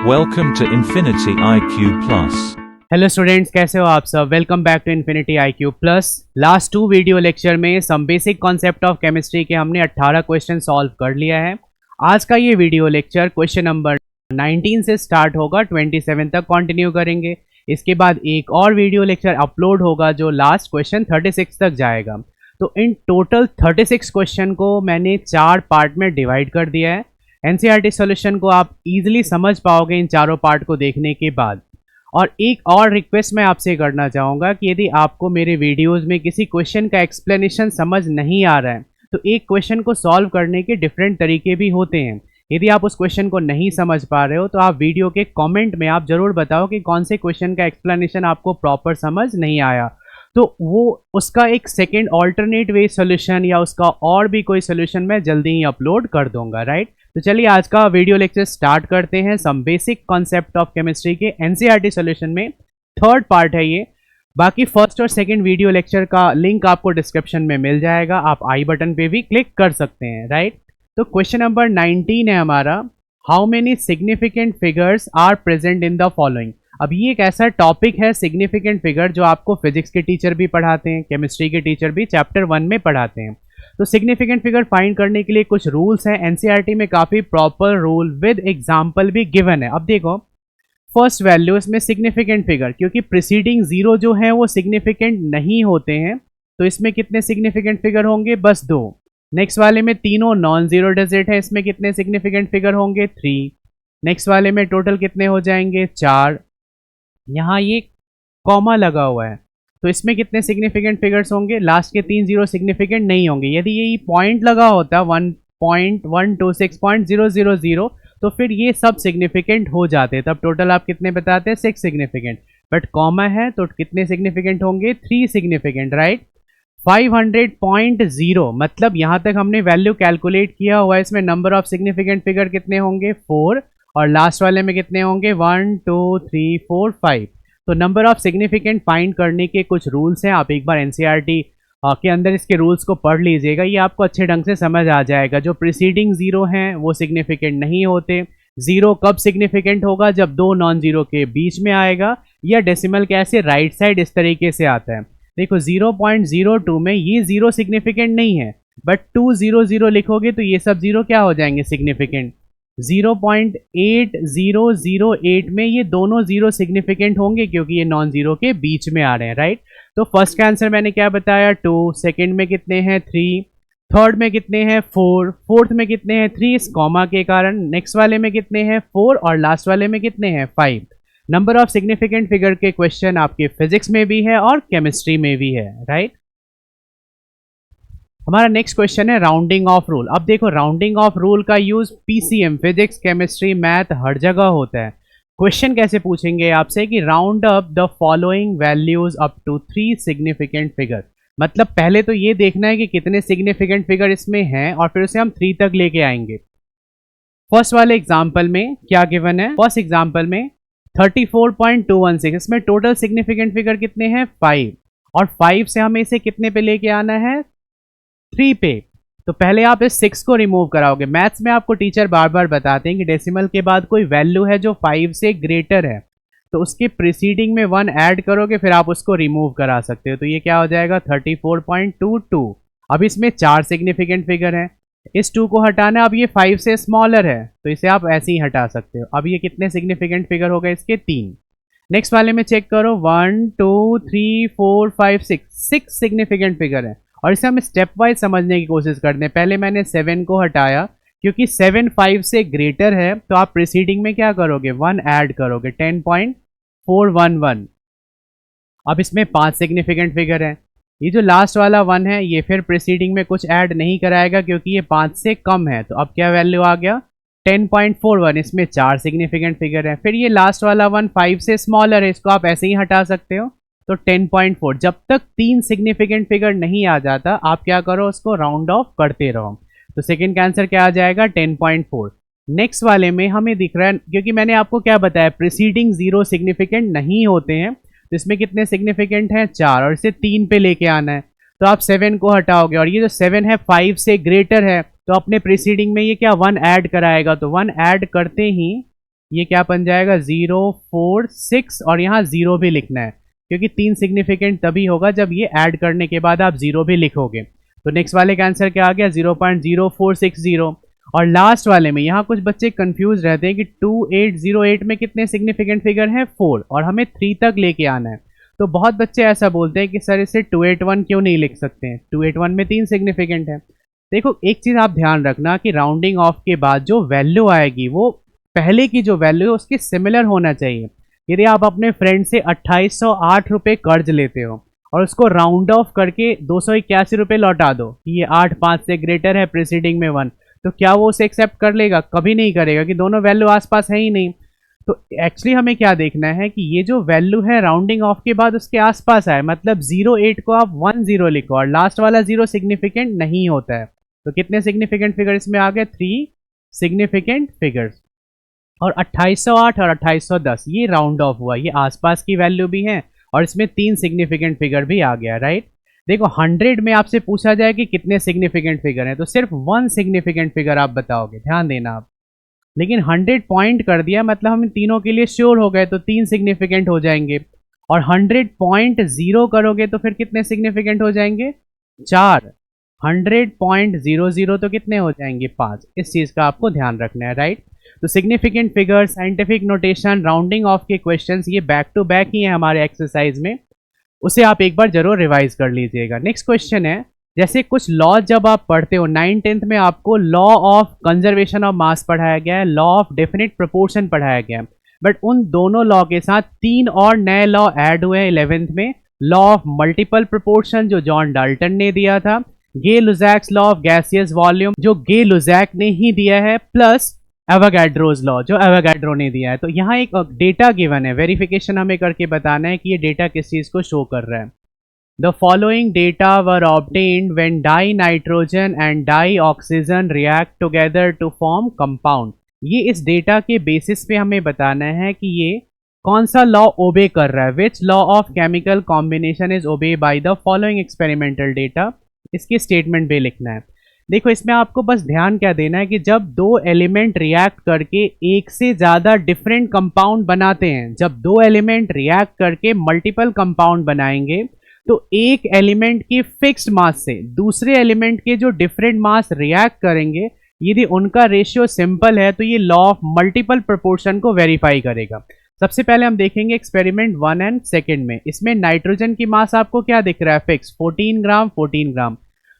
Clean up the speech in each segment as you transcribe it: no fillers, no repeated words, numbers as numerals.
Welcome to Infinity IQ Plus. Hello students, कैसे हो आप सब। Welcome back to Infinity IQ plus. Last 2 video lecture में some basic concept of chemistry के हमने 18 क्वेश्चन सॉल्व कर लिया है। आज का ये वीडियो लेक्चर क्वेश्चन नंबर 19 से स्टार्ट होगा, 27 तक कंटिन्यू करेंगे। इसके बाद एक और वीडियो लेक्चर अपलोड होगा जो लास्ट क्वेश्चन 36 तक जाएगा। तो इन टोटल 36 क्वेश्चन को मैंने 4 पार्ट में डिवाइड कर दिया है। एनसीईआरटी सॉल्यूशन को आप इजीली समझ पाओगे इन चारों पार्ट को देखने के बाद। और एक और रिक्वेस्ट मैं आपसे करना चाहूँगा कि यदि आपको मेरे वीडियोस में किसी क्वेश्चन का एक्सप्लेनेशन समझ नहीं आ रहा है तो एक क्वेश्चन को सॉल्व करने के डिफरेंट तरीके भी होते हैं। यदि आप उस क्वेश्चन को नहीं समझ पा रहे हो तो आप वीडियो के कमेंट में आप ज़रूर बताओ कि कौन से क्वेश्चन का एक्सप्लेनेशन आपको प्रॉपर समझ नहीं आया, तो वो उसका एक सेकेंड ऑल्टरनेट वे सोल्यूशन या उसका और भी कोई सोल्यूशन मैं जल्दी ही अपलोड कर दूंगा, राइट। तो चलिए आज का वीडियो लेक्चर स्टार्ट करते हैं। Some basic concept of chemistry के एनसीईआरटी सॉल्यूशन में थर्ड पार्ट है ये। बाकी फर्स्ट और सेकंड वीडियो लेक्चर का लिंक आपको डिस्क्रिप्शन में मिल जाएगा, आप आई बटन पे भी क्लिक कर सकते हैं, राइट। तो क्वेश्चन नंबर 19 है हमारा, how many significant figures are present in the following. अब ये एक ऐसा टॉपिक है सिग्निफिकेंट फिगर जो आपको फिजिक्स के टीचर भी पढ़ाते हैं, केमिस्ट्री के टीचर भी चैप्टर 1 में पढ़ाते हैं। तो सिग्निफिकेंट फिगर फाइंड करने के लिए कुछ रूल्स हैं। एनसीईआरटी में काफ़ी प्रॉपर रूल विद एग्जाम्पल भी गिवन है। अब देखो, फर्स्ट वैल्यू इसमें सिग्निफिकेंट फिगर, क्योंकि प्रीसीडिंग जीरो जो है वो सिग्निफिकेंट नहीं होते हैं, तो इसमें कितने सिग्निफिकेंट फिगर होंगे, बस 2। नेक्स्ट वाले में तीनों नॉन जीरो डिजिट है, इसमें कितने सिग्निफिकेंट फिगर होंगे, 3। नेक्स्ट वाले में टोटल कितने हो जाएंगे, 4। यहाँ ये कॉमा लगा हुआ है तो इसमें कितने सिग्निफिकेंट फिगर्स होंगे, लास्ट के 3 जीरो सिग्निफिकेंट नहीं होंगे। यदि ये पॉइंट लगा होता 1.126.000 तो फिर ये सब सिग्निफिकेंट हो जाते, तब टोटल आप कितने बताते हैं, 6 सिग्निफिकेंट। बट कॉमा है तो कितने सिग्निफिकेंट होंगे, 3 सिग्निफिकेंट, राइट। 500.0 मतलब यहाँ तक हमने वैल्यू कैलकुलेट किया हुआ है। इसमें नंबर ऑफ सिग्निफिकेंट फिगर कितने होंगे, 4, और लास्ट वाले में कितने होंगे, 1 2 3 4 5। तो नंबर ऑफ सिग्निफिकेंट फाइंड करने के कुछ रूल्स हैं, आप एक बार एनसीईआरटी के अंदर इसके रूल्स को पढ़ लीजिएगा, ये आपको अच्छे ढंग से समझ आ जाएगा। जो प्रीसीडिंग जीरो हैं वो सिग्निफिकेंट नहीं होते। जीरो कब सिग्निफिकेंट होगा, जब 2 नॉन जीरो के बीच में आएगा या डेसिमल के ऐसे राइट साइड इस तरीके से आता है। देखो 0.02 में ये जीरो सिग्निफिकेंट नहीं है, बट 200 लिखोगे तो ये सब जीरो क्या हो जाएंगे, सिग्निफिकेंट। 0.8008 में ये दोनों जीरो सिग्निफिकेंट होंगे क्योंकि ये नॉन जीरो के बीच में आ रहे हैं, राइट। तो फर्स्ट का आंसर मैंने क्या बताया, 2। सेकंड में कितने हैं, 3। थर्ड में कितने हैं, 4। फोर्थ में कितने हैं, 3 इस कॉमा के कारण। नेक्स्ट वाले में कितने हैं, 4, और लास्ट वाले में कितने हैं, 5। नंबर ऑफ सिग्निफिकेंट फिगर के क्वेश्चन आपके फिजिक्स में भी है और केमिस्ट्री में भी है, राइट। हमारा नेक्स्ट क्वेश्चन है राउंडिंग ऑफ रूल। अब देखो, राउंडिंग ऑफ रूल का use PCM, physics, chemistry, math हर जगह होता है। क्वेश्चन कैसे पूछेंगे आपसे कि round up the following values up to 3 significant figure. मतलब पहले तो ये देखना है कि कितने सिग्निफिकेंट फिगर इसमें हैं और फिर उसे हम 3 तक लेके आएंगे। फर्स्ट वाले एग्जाम्पल में क्या गिवन है, फर्स्ट एग्जाम्पल में 34.216, इसमें टोटल सिग्निफिकेंट फिगर कितने हैं, 5, और 5 से हमें इसे कितने पे लेके आना है, 3 पे। तो पहले आप इस 6 को रिमूव कराओगे। मैथ्स में आपको टीचर बार बार बताते हैं कि डेसिमल के बाद कोई वैल्यू है जो 5 से ग्रेटर है तो उसके प्रीसीडिंग में 1 ऐड करोगे, फिर आप उसको रिमूव करा सकते हो। तो ये क्या हो जाएगा, 34.22। अब इसमें 4 सिग्निफिकेंट फिगर हैं, इस 2 को हटाना। अब ये 5 से स्मॉलर है तो इसे आप ऐसे ही हटा सकते हो। अब ये कितने सिग्निफिकेंट फिगर हो गए, इसके 3। नेक्स्ट वाले में चेक करो, 1 2 3 4 5 6 सिग्निफिकेंट फिगर है। और इसे हम स्टेप वाइज समझने की कोशिश करते हैं। पहले मैंने 7 को हटाया क्योंकि 7 5 से ग्रेटर है, तो आप प्रीसीडिंग में क्या करोगे, 1 ऐड करोगे, 10.411। अब इसमें 5 सिग्निफिकेंट फिगर है। ये जो लास्ट वाला 1 है ये फिर प्रीसीडिंग में कुछ ऐड नहीं कराएगा क्योंकि ये 5 से कम है, तो अब क्या वैल्यू आ गया, 10.41। इसमें 4 सिग्निफिकेंट फिगर है। फिर ये लास्ट वाला 1 5 से स्मॉलर है, इसको आप ऐसे ही हटा सकते हो, तो 10.4। जब तक 3 सिग्निफिकेंट फिगर नहीं आ जाता आप क्या करो, उसको राउंड ऑफ करते रहो। तो सेकंड का आंसर क्या आ जाएगा, 10.4। नेक्स्ट वाले में हमें दिख रहा है, क्योंकि मैंने आपको क्या बताया, प्रीसीडिंग जीरो सिग्निफिकेंट नहीं होते हैं, तो इसमें कितने सिग्निफिकेंट हैं, 4, और इसे 3 पे लेके आना है। तो आप 7 को हटाओगे और ये जो 7 है 5 से ग्रेटर है, तो अपने प्रीसीडिंग में ये क्या 1 ऐड कराएगा, तो 1 ऐड करते ही ये क्या बन जाएगा 0 4 6 और यहाँ 0 भी लिखना है क्योंकि 3 सिग्निफिकेंट तभी होगा जब ये ऐड करने के बाद आप 0 भी लिखोगे। तो नेक्स्ट वाले का आंसर क्या आ गया 0.0460। और लास्ट वाले में यहाँ कुछ बच्चे कंफ्यूज रहते हैं कि 2808 में कितने सिग्निफिकेंट फिगर हैं 4 और हमें 3 तक लेके आना है। तो बहुत बच्चे ऐसा बोलते हैं कि सर इसे 281 क्यों नहीं लिख सकते हैं, 281 में 3 सिग्निफिकेंट है। देखो एक चीज़ आप ध्यान रखना कि राउंडिंग ऑफ के बाद जो वैल्यू आएगी वो पहले की जो वैल्यू है उसकी सिमिलर होना चाहिए। यदि आप अपने फ्रेंड से 2808 रुपये कर्ज लेते हो और उसको राउंड ऑफ करके 281 रुपये लौटा दो कि ये 8 5 से ग्रेटर है प्रीसीडिंग में 1, तो क्या वो उसे एक्सेप्ट कर लेगा? कभी नहीं करेगा कि दोनों वैल्यू आसपास है ही नहीं। तो एक्चुअली हमें क्या देखना है कि ये जो वैल्यू है राउंडिंग ऑफ के बाद उसके आसपास आए, मतलब 08 को आप 10 लिखो और लास्ट वाला 0 सिग्निफिकेंट नहीं होता है। तो कितने सिग्निफिकेंट फिगर इसमें आ गए 3 सिग्निफिकेंट फिगर्स। और 2808 और 2810 ये राउंड ऑफ हुआ, ये आसपास की वैल्यू भी है और इसमें 3 सिग्निफिकेंट फिगर भी आ गया, राइट। देखो 100 में आपसे पूछा जाए कि कितने सिग्निफिकेंट फिगर हैं तो सिर्फ 1 सिग्निफिकेंट फिगर आप बताओगे, ध्यान देना आप। लेकिन 100 पॉइंट कर दिया मतलब हम इन तीनों के लिए श्योर हो गए तो 3 सिग्निफिकेंट हो जाएंगे। और 100.0 करोगे तो फिर कितने सिग्निफिकेंट हो जाएंगे 4। 100.00 तो कितने हो जाएंगे 5। इस चीज़ का आपको ध्यान रखना है, राइट। तो significant figure, scientific notation, rounding off के क्वेश्चंस ये बैक टू बैक ही है हमारे एक्सरसाइज में, उसे आप एक बार जरूर रिवाइज कर लीजिएगा। नेक्स्ट क्वेश्चन है, जैसे कुछ लॉ जब आप पढ़ते हो 9th 10th में आपको लॉ ऑफ कंजर्वेशन ऑफ मास पढ़ाया गया है, लॉ ऑफ डेफिनेट प्रोपोर्शन पढ़ाया गया है, बट उन दोनों लॉ के साथ 3 और नए लॉ ऐड हुए हैं 11th में। लॉ ऑफ मल्टीपल प्रोपोर्शन जो जॉन डाल्टन ने दिया था, गे लुजैक्स लॉ ऑफ गैसियस वॉल्यूम जो गे लुजैक ने ही दिया है, प्लस एवोगैड्रोज लॉ जो एवोगैड्रो ने दिया है। तो यहाँ एक डेटा गिवन है, वेरिफिकेशन हमें करके बताना है कि ये डेटा किस चीज़ को शो कर रहा है। The following data were obtained when dinitrogen and dioxygen react together to form compound. ये इस डेटा के बेसिस पे हमें बताना है कि ये कौन सा लॉ ओबे कर रहा है, which law of chemical combination is obey by the following experimental data. इसकी स्टेटमेंट भी लिखना है। देखो इसमें आपको बस ध्यान क्या देना है कि जब दो एलिमेंट रिएक्ट करके एक से ज़्यादा डिफरेंट कंपाउंड बनाते हैं, जब दो एलिमेंट रिएक्ट करके मल्टीपल कंपाउंड बनाएंगे तो एक एलिमेंट की फिक्स्ड मास से दूसरे एलिमेंट के जो डिफरेंट मास रिएक्ट करेंगे, यदि उनका रेशियो सिंपल है तो ये लॉ ऑफ मल्टीपल प्रोपोर्शन को वेरीफाई करेगा। सबसे पहले हम देखेंगे एक्सपेरिमेंट 1 एंड 2 में। इसमें नाइट्रोजन की मास आपको क्या दिख रहा है फिक्स 14 ग्राम 14 ग्राम।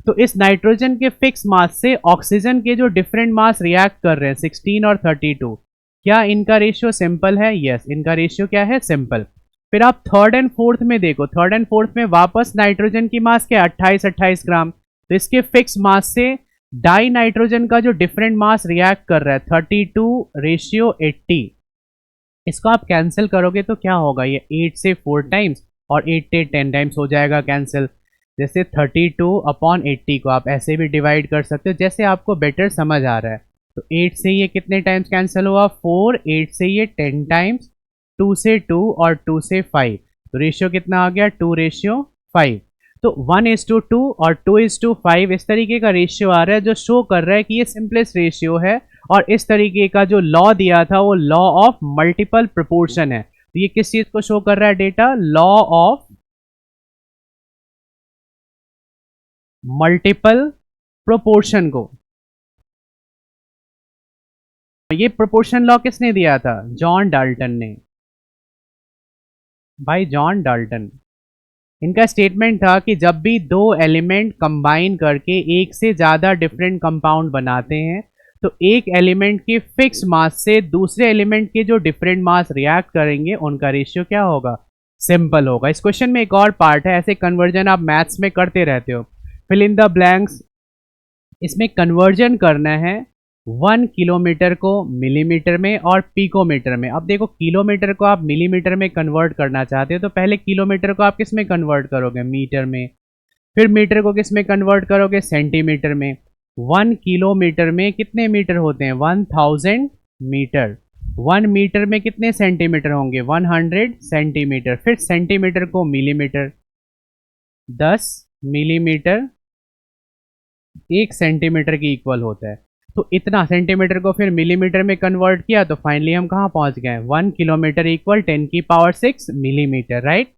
तो इस नाइट्रोजन के फिक्स मास से ऑक्सीजन के जो डिफरेंट मास रिएक्ट कर रहे हैं 16 और 32, क्या इनका रेशियो सिंपल है? यस, इनका रेशियो क्या है? सिंपल। फिर आप 3rd एंड 4th में देखो, 3rd एंड 4th में वापस नाइट्रोजन की मास क्या 28 ग्राम। तो इसके फिक्स मास से डाई नाइट्रोजन का जो डिफरेंट मास रिएक्ट कर रहा है 32:80। इसको आप कैंसिल करोगे तो क्या होगा, ये 8 से 4 टाइम्स और 8 से 10 टाइम्स हो जाएगा कैंसिल। जैसे 32/80 को आप ऐसे भी डिवाइड कर सकते हो, जैसे आपको बेटर समझ आ रहा है। तो 8 से ये कितने टाइम्स कैंसिल हुआ 4, 8 से ये 10 टाइम्स, 2 से 2 और 2 से 5। तो रेशियो कितना आ गया 2:5। तो 1:2 और 2:5 इस तरीके का रेशियो आ रहा है जो शो कर रहा है कि ये सिंपलेस्ट रेशियो है। और इस तरीके का जो लॉ दिया था वो लॉ ऑफ मल्टीपल प्रोपोर्शन है। तो ये किस चीज को शो कर रहा है data? Law of multiple proportion को। ये प्रोपोर्शन लॉ किसने दिया था? जॉन डाल्टन ने, भाई जॉन डाल्टन। इनका स्टेटमेंट था कि जब भी दो एलिमेंट कंबाइन करके एक से ज़्यादा डिफरेंट कंपाउंड बनाते हैं तो एक एलिमेंट की फिक्स मास से दूसरे एलिमेंट के जो डिफरेंट मास रिएक्ट करेंगे उनका रेशियो क्या होगा? सिंपल होगा। इस क्वेश्चन में एक और पार्ट है, ऐसे कन्वर्जन आप मैथ्स में करते रहते हो, फिल इन द ब्लैंक्स। इसमें कन्वर्जन करना है 1 किलोमीटर को मिलीमीटर में और पिकोमीटर में। अब देखो किलोमीटर को आप मिलीमीटर में कन्वर्ट करना चाहते हो तो पहले किलोमीटर को आप किस में कन्वर्ट करोगे? मीटर में। फिर मीटर को किस में कन्वर्ट करोगे? सेंटीमीटर में। 1 किलोमीटर में कितने मीटर होते हैं? 1000 मीटर। 1 मीटर में कितने सेंटीमीटर होंगे? 100 सेंटीमीटर। फिर सेंटीमीटर को मिलीमीटर, 10 मिलीमीटर 1 सेंटीमीटर की इक्वल होता है। तो इतना सेंटीमीटर को फिर मिलीमीटर में कन्वर्ट किया तो फाइनली हम कहाँ पहुंच गए, 1 किलोमीटर इक्वल 10⁶ मिलीमीटर, राइट।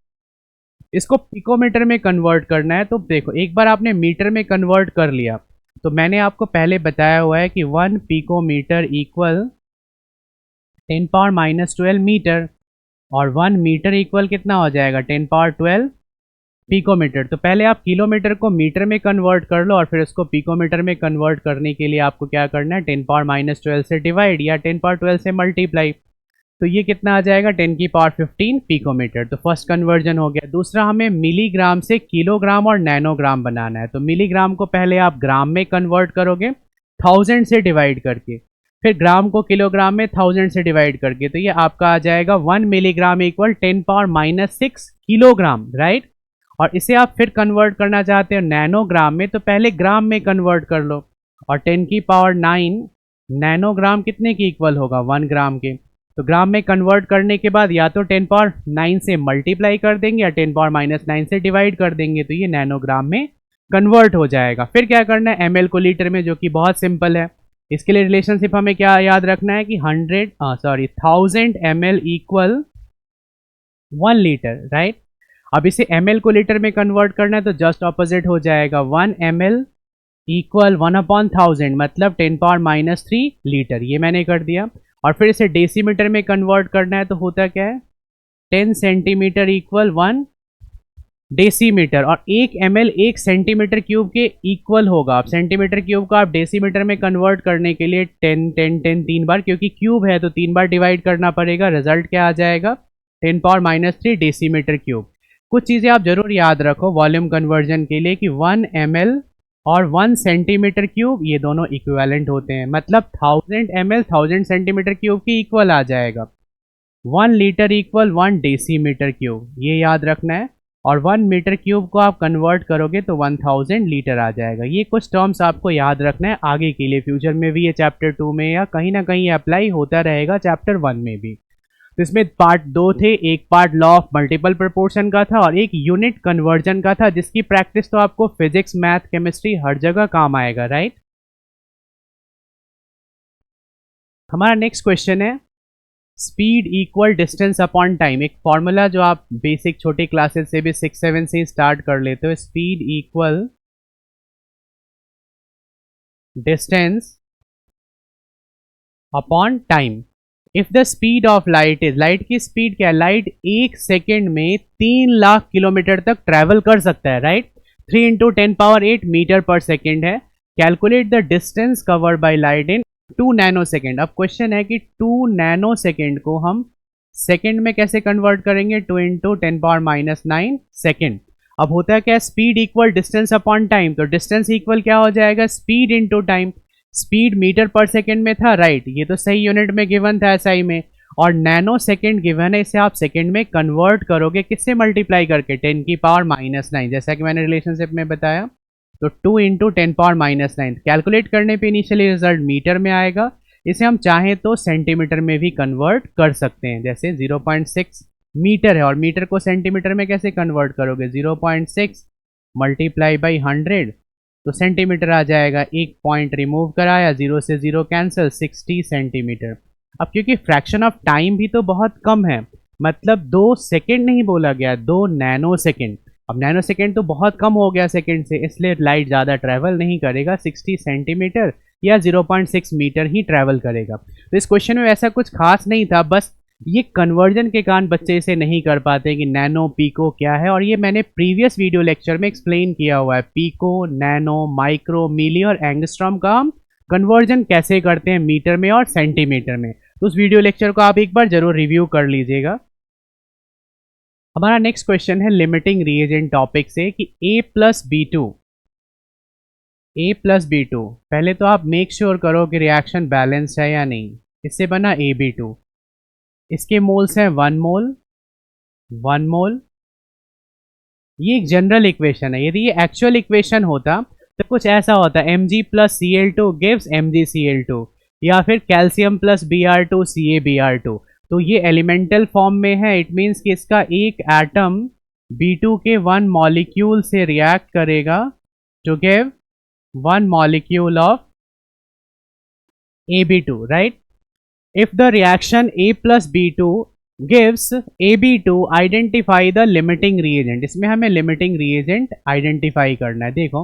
इसको पिकोमीटर में कन्वर्ट करना है, तो देखो एक बार आपने मीटर में कन्वर्ट कर लिया तो मैंने आपको पहले बताया हुआ है कि 1 पिकोमीटर इक्वल 10⁻12 मीटर, और 1 मीटर इक्वल कितना हो जाएगा, 10⁻12 पिकोमीटर। तो पहले आप किलोमीटर को मीटर में कन्वर्ट कर लो और फिर उसको पिकोमीटर में कन्वर्ट करने के लिए आपको क्या करना है, 10⁻12 से डिवाइड या 10⁻12 से मल्टीप्लाई। तो ये कितना आ जाएगा, 10⁻15 पिकोमीटर। तो फर्स्ट कन्वर्जन हो गया। दूसरा, हमें मिलीग्राम से किलोग्राम और नैनोग्राम बनाना है। तो मिलीग्राम को पहले आप ग्राम में कन्वर्ट करोगे 1000 से डिवाइड करके, फिर ग्राम को किलोग्राम में 1000 से डिवाइड करके, तो ये आपका आ जाएगा 1 मिलीग्राम इक्वल 10⁻6 किलोग्राम, राइट। और इसे आप फिर कन्वर्ट करना चाहते हो नैनोग्राम में, तो पहले ग्राम में कन्वर्ट कर लो, और 10⁹ नैनोग्राम कितने की इक्वल होगा, 1 ग्राम के। तो ग्राम में कन्वर्ट करने के बाद या तो 10⁻9 से मल्टीप्लाई कर देंगे या 10⁻−9 से डिवाइड कर देंगे, तो ये नैनोग्राम में कन्वर्ट हो जाएगा। फिर क्या करना है, ml को लीटर में, जो कि बहुत सिंपल है। इसके लिए रिलेशनशिप हमें क्या याद रखना है कि 1000 ml इक्वल 1 लीटर, राइट। अब इसे ml को लीटर में कन्वर्ट करना है तो जस्ट ऑपोजिट हो जाएगा, 1 ml इक्वल 1/1000 मतलब 10⁻³ लीटर, ये मैंने कर दिया। और फिर इसे डेसीमीटर में कन्वर्ट करना है तो होता क्या है, 10 सेंटीमीटर इक्वल 1 डेसीमीटर, और 1 ml 1 सेंटीमीटर क्यूब के इक्वल होगा। अब सेंटीमीटर क्यूब को आप डेसीमीटर में कन्वर्ट करने के लिए 10 10 10 3 बार, क्योंकि क्यूब है तो 3 बार डिवाइड करना पड़ेगा। रिजल्ट क्या आ जाएगा, 10⁻³ डेसीमीटर क्यूब। कुछ चीज़ें आप जरूर याद रखो वॉल्यूम कन्वर्जन के लिए कि 1 ml और 1 सेंटीमीटर क्यूब ये दोनों इक्विवेलेंट होते हैं, मतलब 1000 ml 1000 सेंटीमीटर क्यूब के इक्वल आ जाएगा। 1 लीटर इक्वल 1 डेसीमीटर क्यूब, ये याद रखना है। और 1 मीटर क्यूब को आप कन्वर्ट करोगे तो 1000 लीटर आ जाएगा। ये कुछ टर्म्स आपको याद रखना है आगे के लिए, फ्यूचर में भी ये चैप्टर 2 में या कहीं ना कहीं अप्लाई होता रहेगा, चैप्टर 1 में भी। तो इसमें पार्ट 2 थे, एक part law of multiple proportion का था और एक यूनिट कन्वर्जन का था, जिसकी प्रैक्टिस तो आपको फिजिक्स, मैथ, केमिस्ट्री हर जगह काम आएगा, राइट। हमारा नेक्स्ट क्वेश्चन है speed equal distance upon time. एक फॉर्मूला जो आप बेसिक छोटी क्लासेस से भी 6 7 से स्टार्ट कर लेते हो, speed equal distance upon time. If the speed of light is, light की स्पीड क्या है, लाइट 1 सेकेंड में 3 लाख किलोमीटर तक ट्रेवल कर सकता है, राइट। 3 × 10⁸ मीटर पर सेकेंड है। Calculate the distance covered by light in 2 nano second. अब क्वेश्चन है कि 2 नैनो सेकेंड को हम सेकेंड में कैसे कन्वर्ट करेंगे, 2 × 10⁻⁹ सेकेंड। अब होता है क्या, speed equal distance upon time, तो डिस्टेंस इक्वल क्या हो जाएगा, speed into time. Speed metre पर सेकेंड में था, राइट, ये तो सही यूनिट में गिवन था एसआई में, और नैनो सेकेंड गिवन है, इसे आप सेकेंड में कन्वर्ट करोगे किससे मल्टीप्लाई करके, 10⁻⁹ जैसा कि मैंने रिलेशनशिप में बताया। तो 2 × 10⁻⁹ कैलकुलेट करने पे इनिशियली रिजल्ट मीटर में आएगा। इसे हम चाहें तो सेंटीमीटर में भी कन्वर्ट कर सकते हैं, जैसे 0.6 मीटर है और मीटर को सेंटीमीटर में कैसे कन्वर्ट करोगे, 0.6 मल्टीप्लाई बाई 100 तो सेंटीमीटर आ जाएगा। एक पॉइंट रिमूव कराया, 0 से 0 कैंसिल, 60 सेंटीमीटर। अब क्योंकि फ्रैक्शन ऑफ टाइम भी तो बहुत कम है, मतलब 2 सेकेंड नहीं बोला गया, 2 नैनो सेकेंड। अब नैनो सेकेंड तो बहुत कम हो गया सेकेंड से, इसलिए लाइट ज़्यादा ट्रैवल नहीं करेगा, 60 सेंटीमीटर या 0.6 मीटर ही ट्रैवल करेगा। तो इस क्वेश्चन में ऐसा कुछ खास नहीं था, बस ये कन्वर्जन के कारण बच्चे इसे नहीं कर पाते कि नैनो पीको क्या है, और ये मैंने प्रीवियस वीडियो लेक्चर में एक्सप्लेन किया हुआ है। पीको, नैनो, माइक्रो, मिली और एंगस्ट्रॉम का हम कन्वर्जन कैसे करते हैं मीटर में और सेंटीमीटर में, तो उस वीडियो लेक्चर को आप एक बार जरूर रिव्यू कर लीजिएगा। हमारा नेक्स्ट क्वेश्चन है लिमिटिंग रिएजेंट टॉपिक से कि a + b2, पहले तो आप मेक श्योर करो कि रिएक्शन बैलेंस्ड है या नहीं। इससे बना AB2, इसके मोल्स हैं 1 मोल 1 मोल। ये एक जनरल इक्वेशन है, यदि ये एक्चुअल इक्वेशन होता तो कुछ ऐसा होता, Mg + Cl2 गिव्स MgCl2, या फिर कैल्शियम + Br2 CaBr2। तो ये एलिमेंटल फॉर्म में है, इट मीन्स कि इसका एक एटम B2 के 1 मॉलिक्यूल से रिएक्ट करेगा to give 1 molecule of AB2, right? If the reaction A plus B2 gives AB2, identify the limiting reagent. इसमें हमें limiting reagent identify करना है। देखो,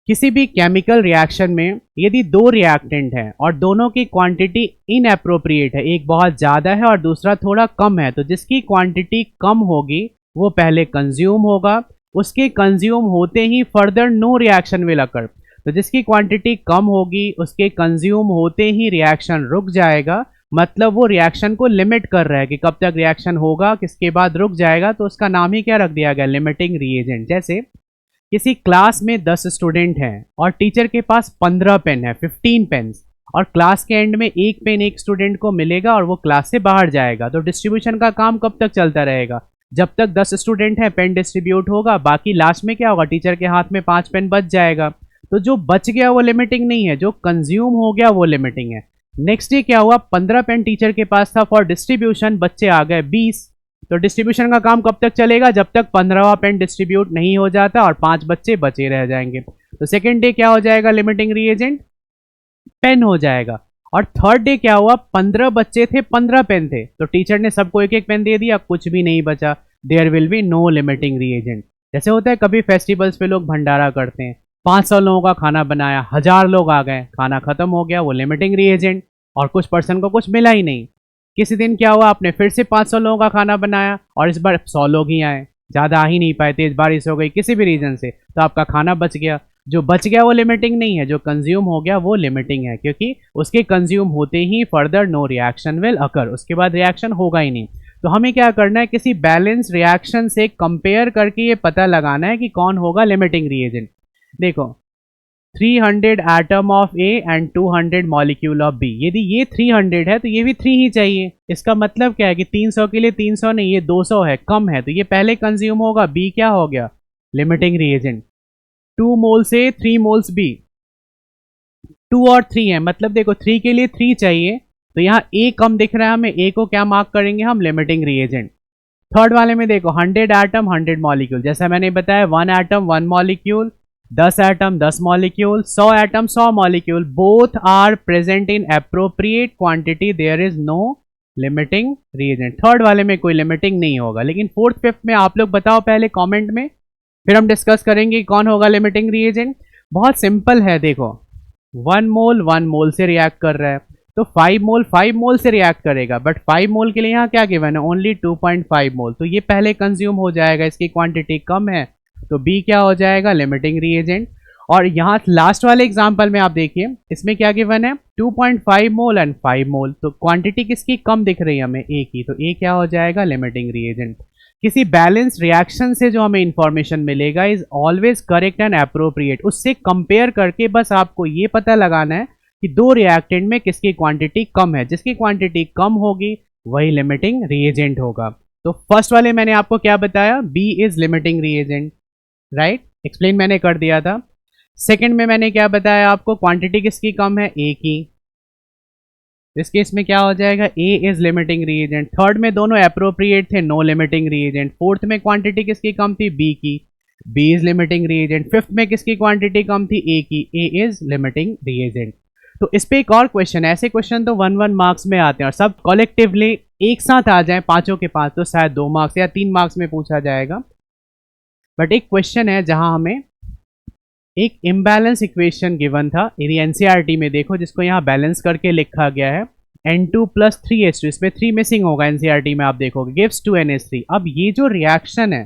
किसी भी केमिकल रिएक्शन में यदि दो रिएक्टेंट हैं और दोनों की क्वांटिटी इनएप्रोप्रिएट है, एक बहुत ज़्यादा है और दूसरा थोड़ा कम है, तो जिसकी क्वांटिटी कम होगी वो पहले कंज्यूम होगा, उसके कंज्यूम होते ही further no reaction will occur. तो जिसकी क्वांटिटी कम होगी उसके कंज्यूम होते ही रिएक्शन रुक जाएगा, मतलब वो रिएक्शन को लिमिट कर रहा है कि कब तक रिएक्शन होगा, किसके बाद रुक जाएगा, तो उसका नाम ही क्या रख दिया गया, लिमिटिंग रिएजेंट। जैसे किसी क्लास में 10 स्टूडेंट हैं और टीचर के पास 15 पेन है, 15 पेन्स, और क्लास के एंड में एक पेन एक स्टूडेंट को मिलेगा और वो क्लास से बाहर जाएगा, तो डिस्ट्रीब्यूशन का काम कब तक चलता रहेगा, जब तक 10 स्टूडेंट हैं पेन डिस्ट्रीब्यूट होगा, बाकी लास्ट में क्या होगा, टीचर के हाथ में 5 पेन बच जाएगा। तो जो बच गया वो लिमिटिंग नहीं है, जो कंज्यूम हो गया वो लिमिटिंग है। नेक्स्ट डे क्या हुआ, 15 पेन टीचर के पास था फॉर डिस्ट्रीब्यूशन, बच्चे आ गए 20, तो डिस्ट्रीब्यूशन का काम कब तक चलेगा, जब तक 15वां पेन डिस्ट्रीब्यूट नहीं हो जाता और 5 बच्चे बचे रह जाएंगे। तो सेकेंड डे क्या हो जाएगा, लिमिटिंग रिएजेंट पेन हो जाएगा। और थर्ड डे क्या हुआ, 15 बच्चे थे, 15 पेन थे, तो टीचर ने सबको एक एक पेन दे दिया, कुछ भी नहीं बचा, there will be no limiting reagent. जैसे होता है कभी फेस्टिवल्स पे लोग भंडारा करते हैं, 500 लोगों का खाना बनाया, 1000 लोग आ गए, खाना खत्म हो गया, वो लिमिटिंग रिएजेंट, और कुछ पर्सन को कुछ मिला ही नहीं। किसी दिन क्या हुआ, आपने फिर से 500 लोगों का खाना बनाया और इस बार 100 लोग ही आए, ज़्यादा आ ही नहीं पाए, तेज बारिश हो गई किसी भी रीजन से, तो आपका खाना बच गया। जो बच गया वो लिमिटिंग नहीं है, जो कंज्यूम हो गया वो लिमिटिंग है, क्योंकि उसके कंज्यूम होते ही further no reaction will occur, उसके बाद रिएक्शन होगा ही नहीं। तो हमें क्या करना है, किसी बैलेंस रिएक्शन से कंपेयर करके ये पता लगाना है कि कौन होगा लिमिटिंग रिएजेंट। देखो 300 atom of A and 200 molecule of B, यदि ये 300 है तो ये भी 3 ही चाहिए। इसका मतलब क्या है कि 300 के लिए 300 नहीं, ये 200 है, कम है, तो ये पहले कंज्यूम होगा, बी क्या हो गया, लिमिटिंग रिएजेंट। 2 मोल से 3 मोल्स बी, 2 और 3 है, मतलब देखो 3 के लिए 3 चाहिए, तो यहाँ ए कम दिख रहा है हमें, ए को क्या मार्क करेंगे हम, लिमिटिंग रिएजेंट। थर्ड वाले में देखो 100 एटम 100 मॉलिक्यूल, जैसा मैंने बताया 1 atom 1 molecule, 10 atom 10 molecule, 100 atom 100 molecule, both are present in appropriate quantity, there is no limiting reagent. Third वाले में कोई लिमिटिंग नहीं होगा, लेकिन फोर्थ फिफ्थ में आप लोग बताओ पहले कमेंट में, फिर हम डिस्कस करेंगे कौन होगा लिमिटिंग रिएजेंट। बहुत सिंपल है, देखो 1 मोल 1 मोल से रिएक्ट कर रहा है, तो 5 मोल 5 मोल से रिएक्ट करेगा, बट 5 मोल के लिए यहाँ क्या गिवन है, ओनली 2.5 मोल, तो ये पहले कंज्यूम हो जाएगा, इसकी क्वांटिटी कम है, तो बी क्या हो जाएगा, लिमिटिंग रिएजेंट। और यहाँ लास्ट वाले एग्जांपल में आप देखिए, इसमें क्या गिवन है, 2.5 मोल एंड 5 मोल, तो क्वांटिटी किसकी कम दिख रही है हमें, ए की, तो ए क्या हो जाएगा, लिमिटिंग रिएजेंट। किसी बैलेंस रिएक्शन से जो हमें इंफॉर्मेशन मिलेगा is always correct and appropriate, उससे कंपेयर करके बस आपको ये पता लगाना है कि दो रिएक्टेंट में किसकी क्वांटिटी कम है, जिसकी क्वांटिटी कम होगी वही लिमिटिंग रिएजेंट होगा। तो फर्स्ट वाले मैंने आपको क्या बताया, B is limiting reagent, right, explain मैंने कर दिया था। सेकंड में मैंने क्या बताया आपको, क्वांटिटी किसकी कम है, ए की, इस केस में क्या हो जाएगा, A is limiting reagent. Third में दोनों अप्रोप्रिएट थे, नो लिमिटिंग रिएजेंट। फोर्थ में क्वांटिटी किसकी कम थी, बी की, B is limiting reagent. Fifth में किसकी क्वांटिटी कम थी, ए की, ए इज लिमिटिंग रिएजेंट। तो इस पे एक और क्वेश्चन है, ऐसे क्वेश्चन तो 1-1 मार्क्स में आते हैं, और सब कलेक्टिवली एक साथ आ जाए पांचों के पांच तो शायद 2 मार्क्स या 3 मार्क्स में पूछा जाएगा। बट एक क्वेश्चन है जहां हमें एक इम्बैलेंस इक्वेशन गिवन था, यदि एनसीईआरटी में देखो, जिसको यहाँ बैलेंस करके लिखा गया है N2 + 3H2, इसमें 3 मिसिंग होगा एनसीईआरटी में, आप देखोगे गिव्स 2NH3। अब ये जो रिएक्शन है,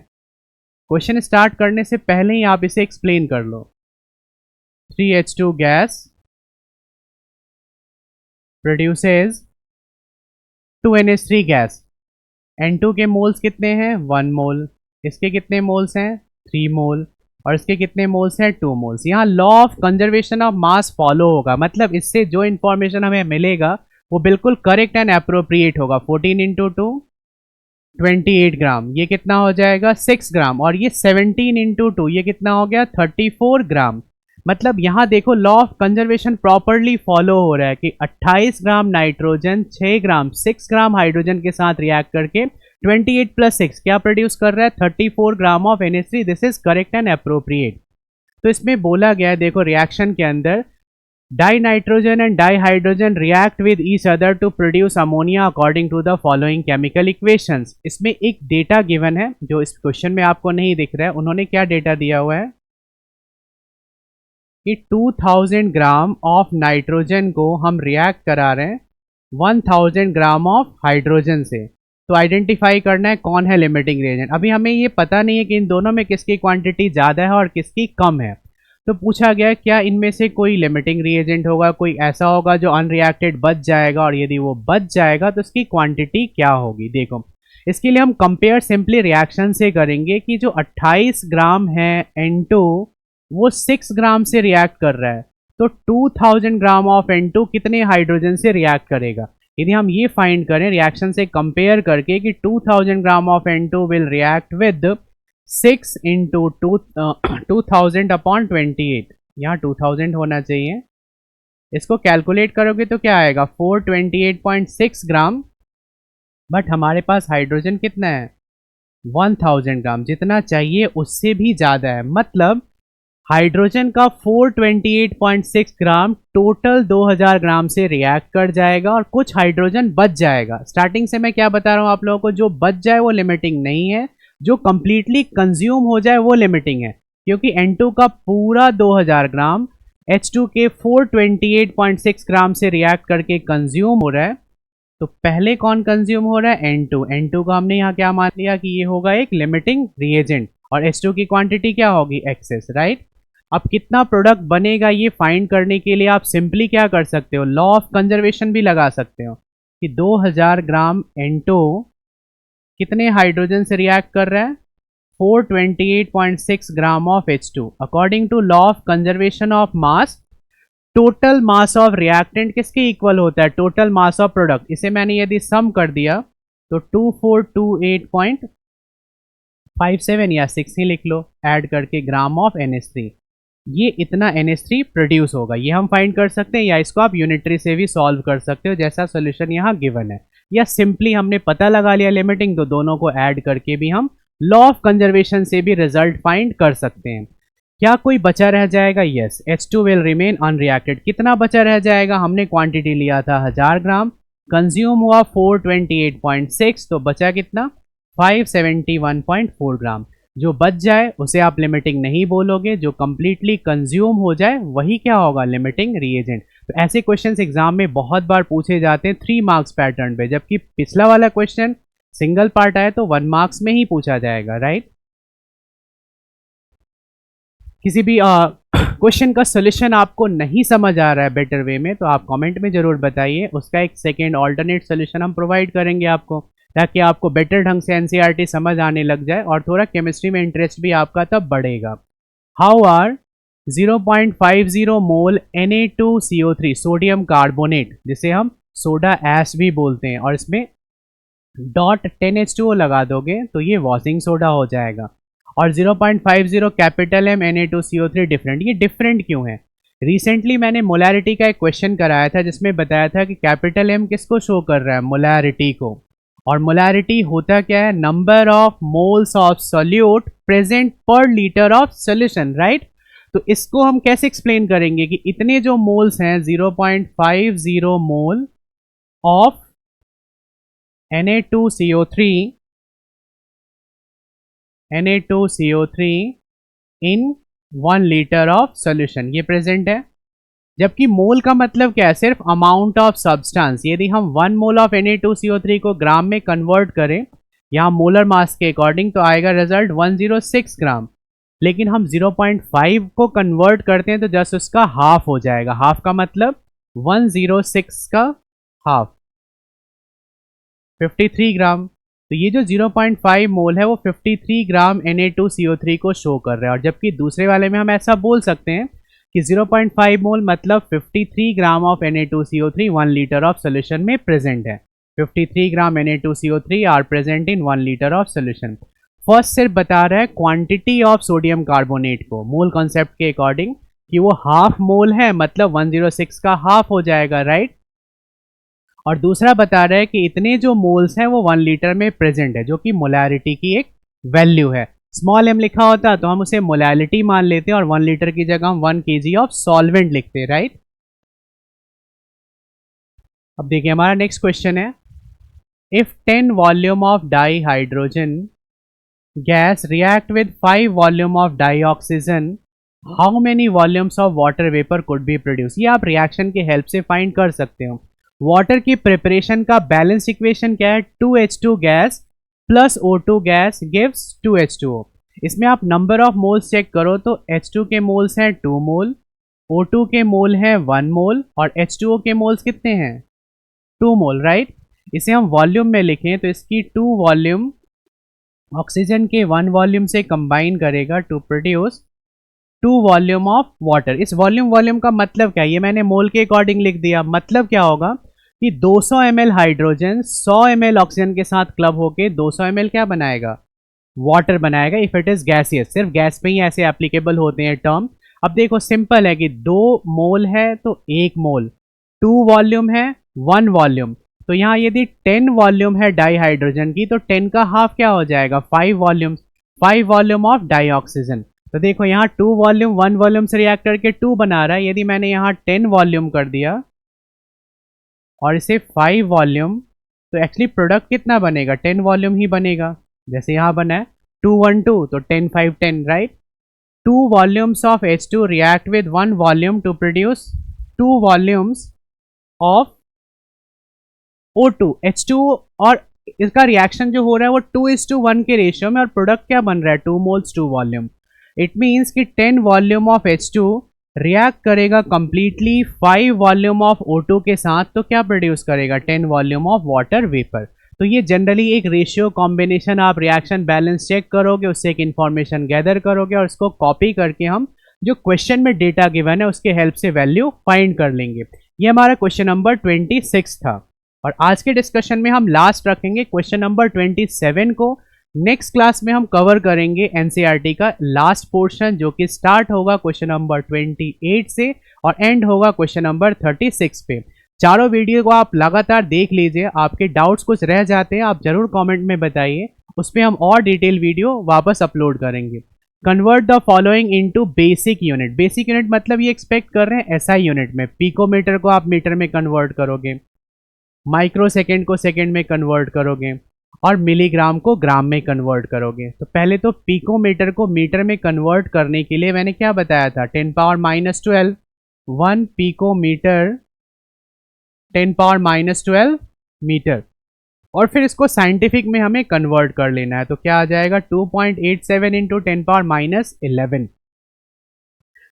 क्वेश्चन स्टार्ट करने से पहले ही आप इसे एक्सप्लेन कर लो। 3H2 gas produces 2NH3 gas, N2 के मोल्स कितने हैं, 1 मोल, इसके कितने मोल्स हैं, 3 मोल, और इसके कितने मोल्स हैं, 2 मोल्स। यहाँ law of conservation of mass follow होगा, मतलब इससे जो इंफॉर्मेशन हमें मिलेगा वो बिल्कुल करेक्ट एंड अप्रोप्रिएट होगा। 14 × 2 28 ग्राम, ये कितना हो जाएगा, 6 ग्राम, और ये 17 × 2 ये कितना हो गया, 34 ग्राम। मतलब यहाँ देखो law of conservation properly follow हो रहा है कि 28 ग्राम नाइट्रोजन 6 ग्राम 6 ग्राम हाइड्रोजन के साथ रिएक्ट करके 28 + 6 क्या प्रोड्यूस कर रहा है, 34 gram of NH3। This is correct and appropriate. तो इसमें बोला गया है, देखो रिएक्शन के अंदर dinitrogen and dihydrogen react with each other to produce ammonia according to the following chemical equations. इसमें एक डेटा गिवन है जो इस क्वेश्चन में आपको नहीं दिख रहा है। उन्होंने क्या डेटा दिया हुआ है कि 2000 ग्राम ऑफ नाइट्रोजन को हम रिएक्ट करा रहे हैं 1000 ग्राम ऑफ हाइड्रोजन से। तो आइडेंटिफाई करना है कौन है लिमिटिंग रिएजेंट। अभी हमें ये पता नहीं है कि इन दोनों में किसकी क्वांटिटी ज़्यादा है और किसकी कम है। तो पूछा गया क्या इनमें से कोई लिमिटिंग रिएजेंट होगा, कोई ऐसा होगा जो अनरिएक्टेड बच जाएगा, और यदि वो बच जाएगा तो उसकी क्वांटिटी क्या होगी। देखो इसके लिए हम कंपेयर सिंपली रिएक्शन से करेंगे कि जो 28 ग्राम है N2 वो 6 ग्राम से रिएक्ट कर रहा है, तो 2000 ग्राम ऑफ N2 कितने हाइड्रोजन से रिएक्ट करेगा। यदि हम ये फाइंड करें रिएक्शन से कंपेयर करके कि 2000 gram of N2 will react with 6 into 2000 upon 28, यहाँ 2000 होना चाहिए। इसको कैलकुलेट करोगे तो क्या आएगा 428.6 ग्राम, बट हमारे पास हाइड्रोजन कितना है 1000 ग्राम, जितना चाहिए उससे भी ज़्यादा है। मतलब हाइड्रोजन का 428.6 ग्राम टोटल 2000 ग्राम से रिएक्ट कर जाएगा और कुछ हाइड्रोजन बच जाएगा। स्टार्टिंग से मैं क्या बता रहा हूँ आप लोगों को, जो बच जाए वो लिमिटिंग नहीं है, जो कंप्लीटली कंज्यूम हो जाए वो लिमिटिंग है। क्योंकि N2 का पूरा 2000 ग्राम H2 के 428.6 ग्राम से रिएक्ट करके कंज्यूम हो रहा है। तो पहले कौन कंज्यूम हो रहा है N2। N2 का हमने यहाँ क्या मान लिया कि ये होगा एक लिमिटिंग रिएजेंट, और H2 की क्वांटिटी क्या होगी एक्सेस, राइट। अब कितना प्रोडक्ट बनेगा ये फाइंड करने के लिए आप सिंपली क्या कर सकते हो, लॉ ऑफ कंजर्वेशन भी लगा सकते हो कि 2000 ग्राम N2 कितने हाइड्रोजन से रिएक्ट कर रहा है 428.6 gram of H2। According to law of conservation of mass, total mass of reactant किसके इक्वल होता है, टोटल मास ऑफ प्रोडक्ट। इसे मैंने यदि सम कर दिया तो 2428.57 या 6 ही लिख लो ऐड करके ग्राम ऑफ NH3, ये इतना NH3 प्रोड्यूस होगा। ये हम फाइंड कर सकते हैं, या इसको आप यूनिटरी से भी सॉल्व कर सकते हो जैसा सोल्यूशन यहाँ गिवन है, या सिंपली हमने पता लगा लिया लिमिटिंग, तो दोनों को ऐड करके भी हम लॉ ऑफ कंजर्वेशन से भी रिजल्ट फाइंड कर सकते हैं। क्या कोई बचा रह जाएगा, yes, H2 will remain unreacted. कितना बचा रह जाएगा, हमने क्वांटिटी लिया था 1000 ग्राम, कंज्यूम हुआ 428.6, तो बचा कितना 571.4 ग्राम। जो बच जाए उसे आप लिमिटिंग नहीं बोलोगे, जो कंप्लीटली कंज्यूम हो जाए वही क्या होगा लिमिटिंग रिएजेंट। तो ऐसे क्वेश्चंस एग्जाम में बहुत बार पूछे जाते हैं 3 मार्क्स पैटर्न पे, जबकि पिछला वाला क्वेश्चन सिंगल पार्ट आए तो 1 मार्क्स में ही पूछा जाएगा, राइट। किसी भी क्वेश्चन का सोल्यूशन आपको नहीं समझ आ रहा है बेटर वे में तो आप कमेंट में ज़रूर बताइए, उसका एक सेकेंड ऑल्टरनेट सोल्यूशन हम प्रोवाइड करेंगे आपको, ताकि आपको बेटर ढंग से NCERT समझ आने लग जाए और थोड़ा केमिस्ट्री में इंटरेस्ट भी आपका तब बढ़ेगा। How are 0.50 mole Na2CO3 sodium carbonate, जिसे हम सोडा ऐश भी बोलते हैं, और इसमें डॉट 10H2O लगा दोगे तो ये वॉशिंग सोडा हो जाएगा। और 0.50 कैपिटल M Na2CO3 डिफरेंट, ये डिफरेंट क्यों है। रिसेंटली मैंने मोलैरिटी का एक क्वेश्चन कराया था जिसमें बताया था कि कैपिटल M किसको शो कर रहा है, मोलैरिटी को, और मोलैरिटी होता क्या है, number of moles of solute present पर लीटर ऑफ सोल्यूशन, राइट। तो इसको हम कैसे एक्सप्लेन करेंगे कि इतने जो मोल्स हैं 0.50 mole of Na2CO3 in 1 litre of solution, ये प्रेजेंट है। जबकि मोल का मतलब क्या है, सिर्फ अमाउंट ऑफ सब्सटेंस। यदि हम 1 मोल ऑफ Na2CO3 को ग्राम में कन्वर्ट करें यहाँ मोलर मास के अकॉर्डिंग तो आएगा रिजल्ट 106 ग्राम, लेकिन हम 0.5 को कन्वर्ट करते हैं तो जस्ट उसका हाफ हो जाएगा। हाफ का मतलब 106 का हाफ 53 ग्राम। तो ये जो 0.5 मोल है वो 53 ग्राम Na2CO3 को शो कर रहा है, और जबकि दूसरे वाले में हम ऐसा बोल सकते हैं कि 0.5 मोल मतलब 53 gram of Na2CO3 1 litre of solution में प्रेजेंट है। 53 gram Na2CO3 are present in 1 litre of solution. First सिर्फ बता रहा है क्वांटिटी ऑफ सोडियम कार्बोनेट को मोल कॉन्सेप्ट के अकॉर्डिंग कि वो हाफ मोल है, मतलब 106 का हाफ हो जाएगा, राइट। और दूसरा बता रहा है कि इतने जो मोल्स हैं वो 1 लीटर में प्रेजेंट है, जो कि मोलैरिटी की एक वैल्यू है। स्मॉल m लिखा होता तो हम उसे मोलैलिटी मान लेते हैं और 1 लीटर की जगह हम 1 kg ऑफ सॉल्वेंट लिखते हैं, राइट। अब देखिए हमारा नेक्स्ट क्वेश्चन है, if 10 volume of dihydrogen gas react with 5 volume of dioxygen, how many volumes of water vapour could be produce. ये आप रिएक्शन की हेल्प से फाइंड कर सकते हो। वाटर की प्रिपरेशन का बैलेंस इक्वेशन क्या है, 2H2 gas plus O2 gas gives 2H2O। इसमें आप नंबर ऑफ मोल्स चेक करो तो H2 के मोल्स हैं 2 मोल, O2 के मोल हैं 1 मोल और H2O के मोल्स कितने हैं 2 मोल, राइट। इसे हम वॉल्यूम में लिखें तो इसकी 2 वॉल्यूम ऑक्सीजन के 1 वॉल्यूम से कंबाइन करेगा to produce 2 volume of water. इस वॉल्यूम का मतलब क्या है, ये मैंने मोल के अकॉर्डिंग लिख दिया। मतलब क्या होगा कि 200 ml हाइड्रोजन 100 ml ऑक्सीजन के साथ क्लब होके 200 ml क्या बनाएगा, वाटर बनाएगा। इफ इट इज गैसियस, सिर्फ गैस पे ही ऐसे एप्लीकेबल होते हैं टर्म। अब देखो सिंपल है कि 2 मोल है तो 1 मोल, 2 वॉल्यूम है 1 वॉल्यूम, तो यहाँ यदि 10 वॉल्यूम है डाई हाइड्रोजन की तो 10 का हाफ क्या हो जाएगा 5 volume, 5 volume of dioxygen. तो देखो यहाँ 2 वॉल्यूम 1 वॉल्यूम से रिएक्ट करके 2 बना रहा है। यदि मैंने यहाँ 10 वॉल्यूम कर दिया और इसे 5 वॉल्यूम, तो एक्चुअली प्रोडक्ट कितना बनेगा 10 वॉल्यूम ही बनेगा। जैसे यहाँ बना है 2 1 2 तो 10 5 10, right. 2 volumes of H2 react with 1 volume to produce 2 volumes of O2 H2, और इसका रिएक्शन जो हो रहा है वो 2:1 के रेशियो में, और प्रोडक्ट क्या बन रहा है 2 मोल्स 2 वॉल्यूम। इट मीन्स कि 10 वॉल्यूम ऑफ H2 रिएक्ट करेगा कंप्लीटली 5 वॉल्यूम ऑफ O2 के साथ, तो क्या प्रोड्यूस करेगा 10 वॉल्यूम ऑफ वाटर वेपर। तो ये जनरली एक रेशियो कॉम्बिनेशन, आप रिएक्शन बैलेंस चेक करोगे, उससे एक इन्फॉर्मेशन गैदर करोगे और उसको कॉपी करके हम जो क्वेश्चन में डेटा गिवन है उसके हेल्प से वैल्यू फाइंड कर लेंगे। ये हमारा क्वेश्चन नंबर 26 था, और आज के डिस्कशन में हम लास्ट रखेंगे क्वेश्चन नंबर 27 को। नेक्स्ट क्लास में हम कवर करेंगे एनसीईआरटी का लास्ट पोर्शन, जो कि स्टार्ट होगा क्वेश्चन नंबर 28 से और एंड होगा क्वेश्चन नंबर 36 पे। चारों वीडियो को आप लगातार देख लीजिए। आपके डाउट्स कुछ रह जाते हैं आप जरूर कमेंट में बताइए, उस पर हम और डिटेल वीडियो वापस अपलोड करेंगे। Convert the following into basic unit. Basic unit मतलब ये एक्सपेक्ट कर रहे हैं एसआई यूनिट में। पिकोमीटर को आप मीटर में कन्वर्ट करोगे, माइक्रो सेकेंड को सेकेंड में कन्वर्ट करोगे, और मिलीग्राम को ग्राम में कन्वर्ट करोगे। तो पहले तो पिकोमीटर को मीटर में कन्वर्ट करने के लिए मैंने क्या बताया था 10⁻12 1 पिकोमीटर 10⁻12 मीटर, और फिर इसको साइंटिफिक में हमें कन्वर्ट कर लेना है। तो क्या आ जाएगा 2.87 इंटू 10⁻11।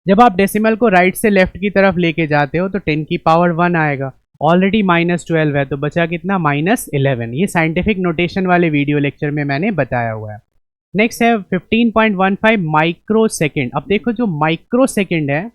जब आप डेसिमल को राइट से लेफ्ट की तरफ लेके जाते हो तो 10⁻1 आएगा। ऑलरेडी -12 है तो बचा कितना -11। ये साइंटिफिक नोटेशन वाले वीडियो लेक्चर में मैंने बताया हुआ है। नेक्स्ट है 15.15 माइक्रो सेकेंड। अब देखो जो माइक्रो सेकेंड है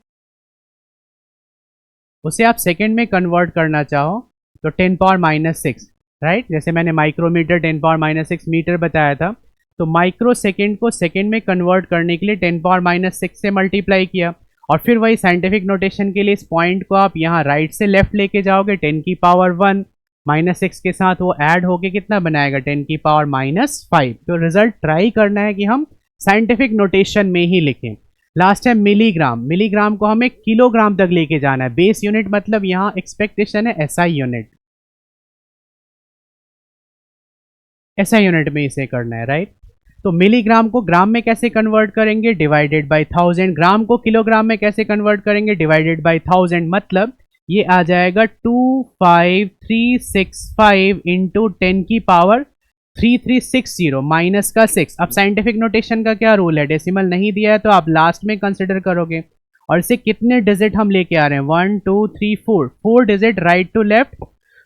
उसे आप सेकेंड में कन्वर्ट करना चाहो तो 10⁻6, राइट। जैसे मैंने माइक्रोमीटर 10⁻6 मीटर बताया था, तो माइक्रो सेकेंड को सेकेंड में कन्वर्ट करने के लिए 10⁻6 से मल्टीप्लाई किया, और फिर वही साइंटिफिक नोटेशन के लिए इस पॉइंट को आप यहाँ राइट से लेफ्ट लेके जाओगे 10⁻1 -6 के साथ वो ऐड होके कितना बनाएगा 10⁻5। तो रिजल्ट ट्राई करना है कि हम साइंटिफिक नोटेशन में ही लिखें। लास्ट है मिलीग्राम। मिलीग्राम को हमें किलोग्राम तक लेके जाना है। बेस यूनिट मतलब यहाँ एक्सपेक्टेशन है एसआई यूनिट, एसआई यूनिट में इसे करना है, राइट। तो मिलीग्राम को ग्राम में कैसे कन्वर्ट करेंगे, डिवाइडेड बाय 1000। ग्राम को किलोग्राम में कैसे कन्वर्ट करेंगे, डिवाइडेड बाय 1000। मतलब ये आ जाएगा 25365 इंटू 10⁻3360 माइनस का 6। अब साइंटिफिक नोटेशन का क्या रूल है, डेसिमल नहीं दिया है तो आप लास्ट में कंसिडर करोगे। और इसे कितने डिजिट हम लेके आ रहे हैं 1 2 3 4 डिजिट राइट टू लेफ्ट।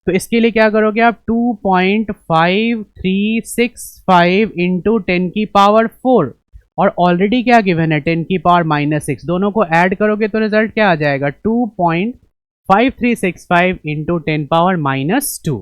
तो इसके लिए क्या करोगे आप 2.5365 इंटू 10⁻4, और ऑलरेडी क्या गिवन है 10⁻6। दोनों को ऐड करोगे तो रिजल्ट क्या आ जाएगा 2.5365 इंटू 10⁻2।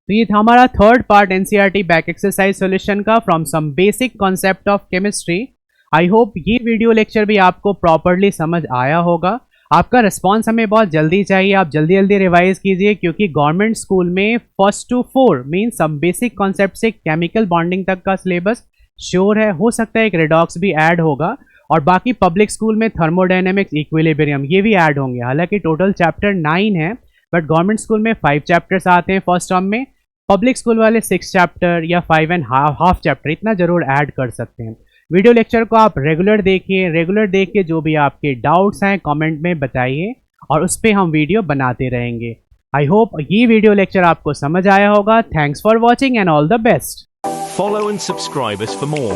तो ये था हमारा third part NCERT back exercise solution का from some basic concept of chemistry. I hope ये वीडियो लेक्चर भी आपको प्रॉपरली समझ आया होगा। आपका रिस्पांस हमें बहुत जल्दी चाहिए, आप जल्दी जल्दी रिवाइज कीजिए, क्योंकि गवर्नमेंट स्कूल में 1st to 4 mean some basic concept से केमिकल बॉन्डिंग तक का सिलेबस श्योर है। हो सकता है एक रेडॉक्स भी ऐड होगा, और बाकी पब्लिक स्कूल में थर्मोडायनेमिक्स, इक्विलिब्रियम ये भी ऐड होंगे। हालांकि टोटल चैप्टर 9 है, बट गवर्नमेंट स्कूल में 5 चैप्टर्स आते हैं फर्स्ट टर्म में, पब्लिक स्कूल वाले 6 चैप्टर या 5.5 चैप्टर इतना जरूर ऐड कर सकते हैं। वीडियो लेक्चर को आप रेगुलर देखिए, रेगुलर देख के जो भी आपके डाउट्स हैं कमेंट में बताइए और उस पर हम वीडियो बनाते रहेंगे। आई होप ये वीडियो लेक्चर आपको समझ आया होगा। Thanks for watching and all the best. Follow and subscribe us for more.